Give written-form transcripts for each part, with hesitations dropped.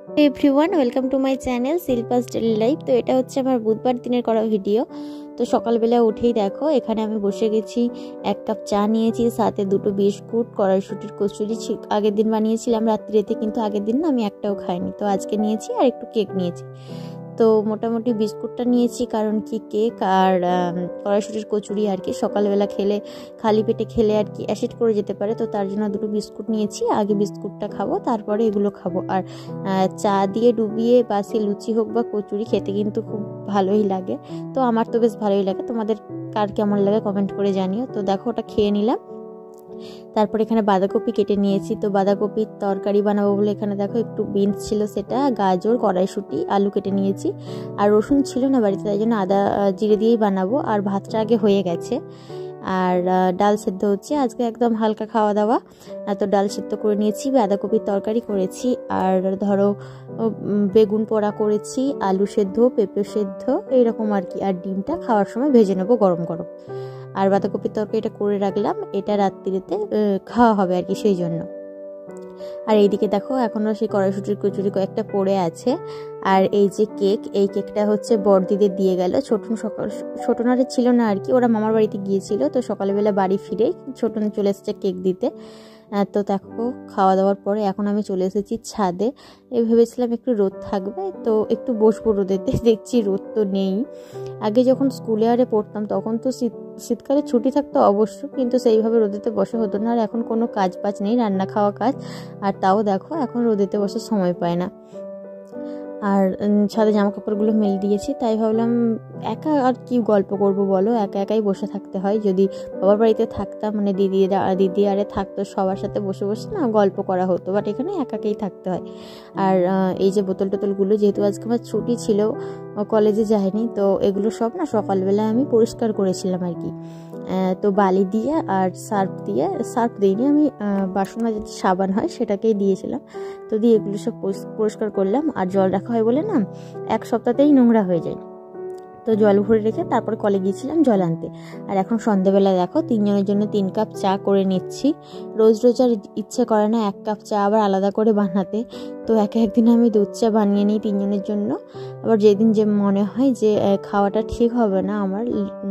Everyone welcome to my channel Shilpa's daily life. তো এটা হচ্ছে আমার বুধবার দিনের করা ভিডিও। তো সকালবেলা উঠেই দেখো এখানে আমি বসে গেছি, 1 কাপ চা নিয়েছি, সাথে 2টো বিস্কুট, কড়াইশুটির কচুরি আগের দিন বানিয়েছিলাম রাত্রিতে, কিন্তু আগের দিন না আমি একটাও খাইনি, তো আজকে নিয়েছি, আর একটু কেক নিয়েছি। তো মোটামুটি বিস্কুটটা নিয়েছি কারণ কি কেক আর কড়াইশুটির কচুরি আর কি সকালবেলা খেলে, খালি পেটে খেলে আর কি অ্যাসিড করে যেতে পারে, তো তার জন্য 2টো বিস্কুট নিয়েছি। আগে বিস্কুটটা খাবো, তারপরে এগুলো খাবো। আর চা দিয়ে ডুবিয়ে বাসি লুচি হোক বা কচুরি খেতে কিন্তু খুব ভালোই লাগে। তো আমার তো বেশ ভালোই লাগে, তোমাদের কার কেমন লাগে কমেন্ট করে জানিও। তো দেখো ওটা খেয়ে নিলাম। তারপর এখানে বাঁধাকপি কেটে নিয়েছি, তো বাঁধাকপির তরকারি বানাবো বলে এখানে দেখো একটু বিনস ছিল, সেটা, গাজর, কড়াইশুঁটি, আলু কেটে নিয়েছি। আর রসুন ছিল না বাড়িতে, তাই জন্য আদা জিরে দিয়েই বানাবো। আর ভাতটা আগে হয়ে গেছে, আর ডাল সেদ্ধ হচ্ছে। আজকে একদম হালকা খাওয়া দাওয়া। তো ডাল সেদ্ধ করে নিয়েছি, বাঁধাকপির তরকারি করেছি, আর ধরো বেগুন পোড়া করেছি, আলু সেদ্ধ, পেঁপে সেদ্ধ, এইরকম আর কি। আর ডিমটা খাওয়ার সময় ভেজে নেবো গরম গরম। আর বাঁধাকপির তরকারিটা করে রাখলাম, এটা রাত্রিতে খাওয়া হবে আর কি, সেই জন্য। আর এইদিকে দেখো এখনও সেই কড়াইশুটির কচুরি কয়েকটা পড়ে আছে। আর এই যে কেক, এই কেকটা হচ্ছে বড়দিদের দিয়ে গেল। ছোটনারে ছিল না আর কি, ওরা মামার বাড়িতে গিয়েছিল, তো সকালবেলা বাড়ি ফিরে ছোটন চলে এসেছে কেক দিতে। তো দেখো খাওয়া দাওয়ার পরে এখন আমি চলে এসেছি ছাদে। ভেবেছিলাম একটু রোদ থাকবে, তো একটু বসবো রোদেতে, দেখছি রোদ তো নেই। আগে যখন স্কুলে আরে পড়তাম তখন তো শীতকালে ছুটি থাকতো অবশ্য, কিন্তু সেইভাবে রোদেতে বসে হতো না। আর এখন কোনো কাজ বাজ নেই, রান্না খাওয়া কাজ, আর তাও দেখো এখন রোদেতে বসে সময় পায় না। আর ছাদে জামা কাপড়গুলো মেলে দিয়েছি, তাই ভাবলাম একা আর কি গল্প করব বলো, একা একাই বসে থাকতে হয়। যদি বাবার বাড়িতে থাকতাম, মানে দিদি আরে থাকতো, সবার সাথে বসে বসে না গল্প করা হতো, বাট এখানে একাকেই থাকতে হয়। আর এই যে বোতল টোতলগুলো, যেহেতু আজকে আমার ছুটি ছিল, কলেজে যায়নি, তো এগুলো সব না সকালবেলা আমি পরিষ্কার করেছিলাম আর কি। তো বালি দিয়ে আর সার্ফ দিইনি আমি, বাসন মাজার যে সাবান হয় সেটাকেই দিয়েছিলাম। তো দিয়ে এগুলো সব পরিষ্কার করলাম। আর জল রাখা হয় বলে না 1 সপ্তাহতেই নোংরা হয়ে যায়, তো জল ভরে রেখে তারপর কলে গিয়েছিলাম জল আনতে। আর এখন সন্ধ্যাবেলা দেখো 3 জনের জন্য 3 কাপ চা করে নিচ্ছি। রোজ রোজ আর ইচ্ছে করে না 1 কাপ চা আবার আলাদা করে বানাতে, তো একদিন আমি দুধ চা বানিয়ে নিই 3 জনের জন্য। আবার যেদিন যে মনে হয় যে খাওয়াটা ঠিক হবে না আমার,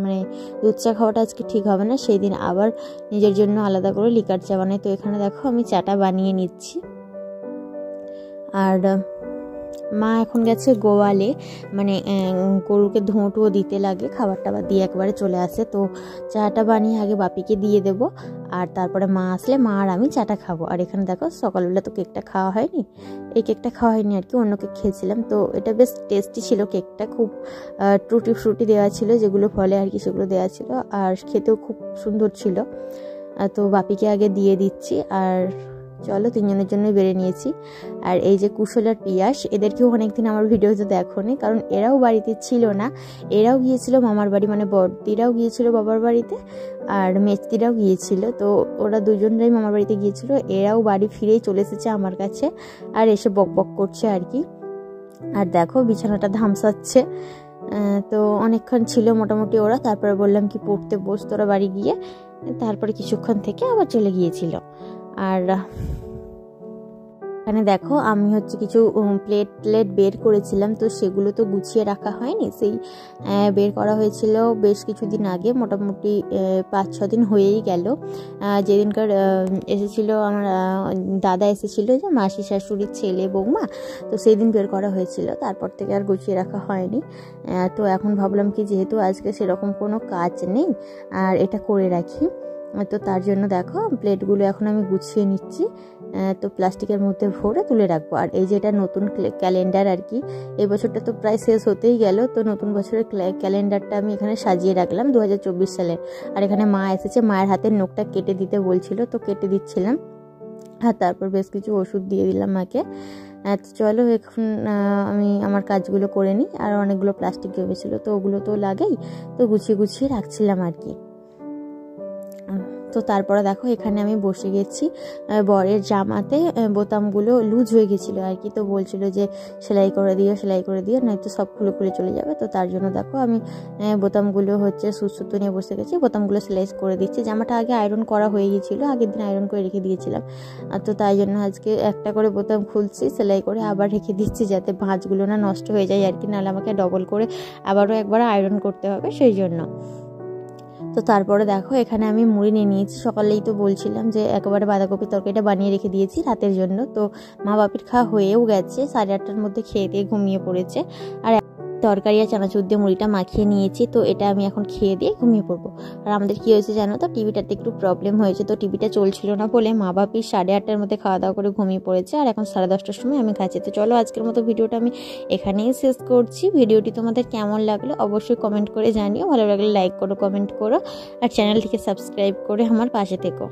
মানে দুধ চা খাওয়াটা আজকে ঠিক হবে না, সেই দিন আবার নিজের জন্য আলাদা করে লিকার চা বানাই। তো এখানে দেখো আমি চাটা বানিয়ে নিচ্ছি। আর মা এখন গেছে গোয়ালে, মানে গরুকে ধোঁটুও দিতে লাগে, খাবার টাবার দিয়ে একবারে চলে আসে। তো চাটা বানিয়ে আগে বাপিকে দিয়ে দেব, আর তারপরে মা আসলে মা আর আমি চাটা খাবো। আর এখানে দেখো সকালবেলা তো কেকটা খাওয়া হয়নি, এই কেকটা খাওয়া হয়নি আর কি, অন্য কেক খেয়েছিলাম। তো এটা বেশ টেস্টি ছিল কেকটা, খুব টুটি ফ্রুটি দেওয়া ছিল, যেগুলো ফলে আর কি সেগুলো দেওয়া ছিল, আর খেতেও খুব সুন্দর ছিল। তো বাপিকে আগে দিয়ে দিচ্ছি। আর চলো 3 জনের জন্যই বেড়ে নিয়েছি। আর এই যে কুশল আর পিয়াস, এদেরকেও অনেকদিন আমার ভিডিওতে দেখোনি, কারণ এরাও বাড়িতে ছিল না, এরাও গিয়েছিল মামার বাড়ি, মানে বড়দিরাও গিয়েছিল বাবার বাড়িতে, আর মেজদিরাও গিয়েছিল। তো ওরা দুজনরাই মামার বাড়িতে গিয়েছিল, এরাও বাড়ি ফিরেই চলে এসেছে আমার কাছে, আর এসে বক বক করছে আর কি। আর দেখো বিছানাটা ধামসাচ্ছে। তো অনেকক্ষণ ছিল মোটামুটি ওরা, তারপরে বললাম কি পড়তে বস তোরা বাড়ি গিয়ে, তারপরে কিছুক্ষণ থেকে আবার চলে গিয়েছিল। আর এখানে দেখো আমি হচ্ছে কিছু প্লেট বের করেছিলাম, তো সেগুলো তো গুছিয়ে রাখা হয়নি, সেই বের করা হয়েছিল বেশ কিছুদিন আগে, মোটামুটি 5-6 দিন হয়েই গেল। যেদিনকার এসেছিল আমার দাদা এসেছিল, যে মাসি শাশুড়ির ছেলে বৌমা, তো সেই দিন বের করা হয়েছিল, তারপর থেকে আর গুছিয়ে রাখা হয়নি। তো এখন ভাবলাম কি যেহেতু আজকে সেরকম কোনো কাজ নেই, আর এটা করে রাখি, তো তার জন্য দেখো প্লেটগুলো এখন আমি গুছিয়ে নিচ্ছি। তো প্লাস্টিকের মধ্যে ভরে তুলে রাখবো। আর এই যে এটা নতুন ক্যালেন্ডার আর কি, এই বছরটা তো প্রায় শেষ হতেই গেল, তো নতুন বছরের ক্যালেন্ডারটা আমি এখানে সাজিয়ে রাখলাম 2024 সালের। আর এখানে মা এসেছে, মায়ের হাতের নখটা কেটে দিতে বলছিল, তো কেটে দিচ্ছিলাম। আর তারপর বেশ কিছু ওষুধ দিয়ে দিলাম মাকে। তো চলো এখন আমি আমার কাজগুলো করে নিই। আর অনেকগুলো প্লাস্টিক জমেছিল, তো ওগুলো তো লাগেই, তো গুছিয়ে রাখছিলাম আর কি। তো তারপরে দেখো এখানে আমি বসে গেছি। বরের জামাতে বোতামগুলো লুজ হয়ে গেছিলো আর কি, তো বলছিল যে সেলাই করে দিও নয়তো সব খুলে খুলে চলে যাবে। তো তার জন্য দেখো আমি বোতামগুলো হচ্ছে সুতো নিয়ে বসে গেছি, বোতামগুলো সেলাই করে দিচ্ছি। জামাটা আগে আয়রন করা হয়ে গিয়েছিলো, আগের দিন আয়রন করে রেখে দিয়েছিলাম। আর তো তাই জন্য আজকে একটা করে বোতাম খুলছি, সেলাই করে আবার রেখে দিচ্ছি যাতে ভাঁজগুলো না নষ্ট হয়ে যায় আর কি, নাহলে আমাকে ডবল করে আবারও একবার আয়রন করতে হবে সেই জন্য। তো তারপরে দেখো এখানে আমি মুড়ি নিয়ে নিয়েছি। সকালেই তো বলছিলাম যে একেবারে বাঁধাকপির তরকারিটা বানিয়ে রেখে দিয়েছি রাতের জন্য। তো মা বাপির খাওয়া হয়েও গেছে, 8:30টার মধ্যে খেয়ে দিয়ে ঘুমিয়ে পড়েছে। আর তরকারি আর চানাচুর দিয়ে মুড়িটা মাখিয়ে নিয়েছি, তো এটা আমি এখন খেয়ে দিয়ে ঘুমিয়ে পড়বো। আর আমাদের কী হয়েছে জানো তো, টিভিটাতে একটু প্রবলেম হয়েছে, তো টিভিটা চলছিল না বলে মা বাপি 8:30টার মধ্যে খাওয়া দাওয়া করে ঘুমিয়ে পড়েছে, আর এখন 10:30টার সময় আমি খাচ্ছি। তো চলো আজকের মতো ভিডিওটা আমি এখানেই শেষ করছি। ভিডিওটি তোমাদের কেমন লাগলো অবশ্যই কমেন্ট করে জানিও, ভালো লাগলে লাইক করো, কমেন্ট করো, আর চ্যানেলটিকে সাবস্ক্রাইব করে আমার পাশে থেকো।